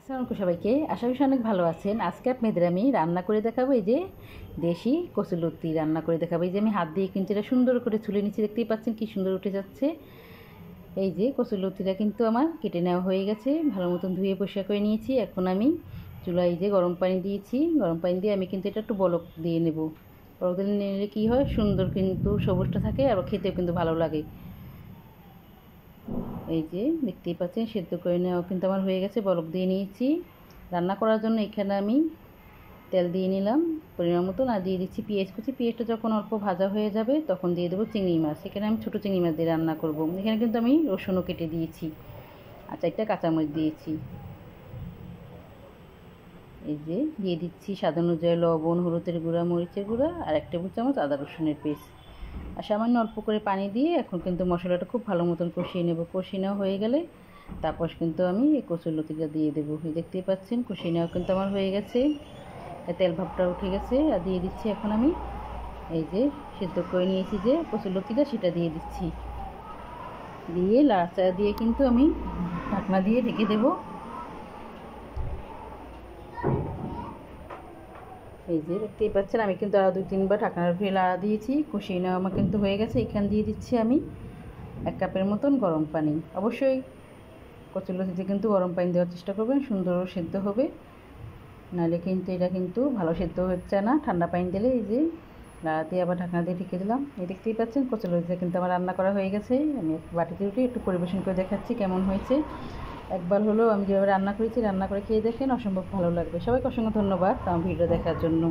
আসসালামু আলাইকুম সবাইকে। আশা করি অনেক ভালো আছেন। আজকে আপনাদের আমি রান্না করে দেখাবো এই যে দেশি কচুলতি রান্না করে দেখাবো। এই যে আমি হাত দিয়ে কিন্তু এটা সুন্দর করে ছুলে নিচ্ছি, দেখতেই পাচ্ছেন কি সুন্দর উঠে যাচ্ছে। এই যে কচুলতিটা কিন্তু আমার কেটে নেওয়া হয়ে গেছে, ভালো মতন ধুয়ে পরিষ্কার করে নিয়েছি। এখন আমি চুলায় যে গরম পানি দিয়েছি, গরম পানি দিয়ে আমি কিন্তু এটা একটু বলক দিয়ে নেব। বলক দিয়ে নিলে কী হয়, সুন্দর কিন্তু সবুজটা থাকে আর খেতেও কিন্তু ভালো লাগে। এই যে দেখতেই পাচ্ছেন সেদ্ধ করে নেওয়া কিন্তু আমার হয়ে গেছে, বলক দিয়ে নিয়েছি। রান্না করার জন্য এখানে আমি তেল দিয়ে নিলাম পরিমাণ মতন, আর দিয়ে দিচ্ছি পেঁয়াজ কুচি। পেঁয়াজটা যখন অল্প ভাজা হয়ে যাবে তখন দিয়ে দেবো চিংড়ি মাছ। এখানে আমি ছোটো চিংড়ি মাছ দিয়ে রান্না করব। এখানে কিন্তু আমি রসুনও কেটে দিয়েছি আর 4টা কাঁচামরিচ দিয়েছি। এই যে দিয়ে দিচ্ছি স্বাদ অনুযায়ী লবণ, হলুদের গুঁড়া, মরিচের গুঁড়া আর 1 টেবিল চামচ আদা রসুনের পেস্ট, আর সামান্য অল্প করে পানি দিয়ে এখন কিন্তু মশলাটা খুব ভালো মতন কষিয়ে নেব। কষিয়ে নেওয়া হয়ে গেলে তারপর কিন্তু আমি এই কচুরলতিটা দিয়ে দেবো। দেখতেই পাচ্ছেন কষিয়ে নেওয়া কিন্তু আমার হয়ে গেছে, তেল ভাবটা উঠে গেছে। আর দিয়ে দিচ্ছি এখন আমি এই যে সিদ্ধ করে নিয়েছি যে কচুরলতিটা, সেটা দিয়ে দিচ্ছি। দিয়ে লাড়াচাড়া দিয়ে কিন্তু আমি ঢাকনা দিয়ে ঢেকে দেবো। এই যে দেখতেই পাচ্ছেন আমি কিন্তু আরও 2-3 বার ঢাকনার উপরে লাড়া দিয়েছি। কষিয়ে নেওয়া আমার কিন্তু হয়ে গেছে। এখানে দিয়ে দিচ্ছি আমি 1 কাপের মতন গরম পানি। অবশ্যই কচুরলতিতে কিন্তু গরম পানি দেওয়ার চেষ্টা করবেন, সুন্দর সেদ্ধ হবে, নাহলে কিন্তু এটা কিন্তু ভালো সেদ্ধ হচ্ছে না ঠান্ডা পানি দিলে। এই যে লাড়া দিয়ে আবার ঢাকনা দিয়ে ঢেকে দিলাম। এই দেখতেই পাচ্ছেন কচুরলতিটা কিন্তু আমার রান্না করা হয়ে গেছে। আমি বাটিতে উঠে একটু পরিবেশন করে দেখাচ্ছি কেমন হয়েছে। একবার হলেও আমি যেভাবে রান্না করেছি রান্না করে খেয়ে দেখেন, অসম্ভব ভালো লাগবে। সবাইকে অসংখ্য ধন্যবাদ আমার ভিডিও দেখার জন্য।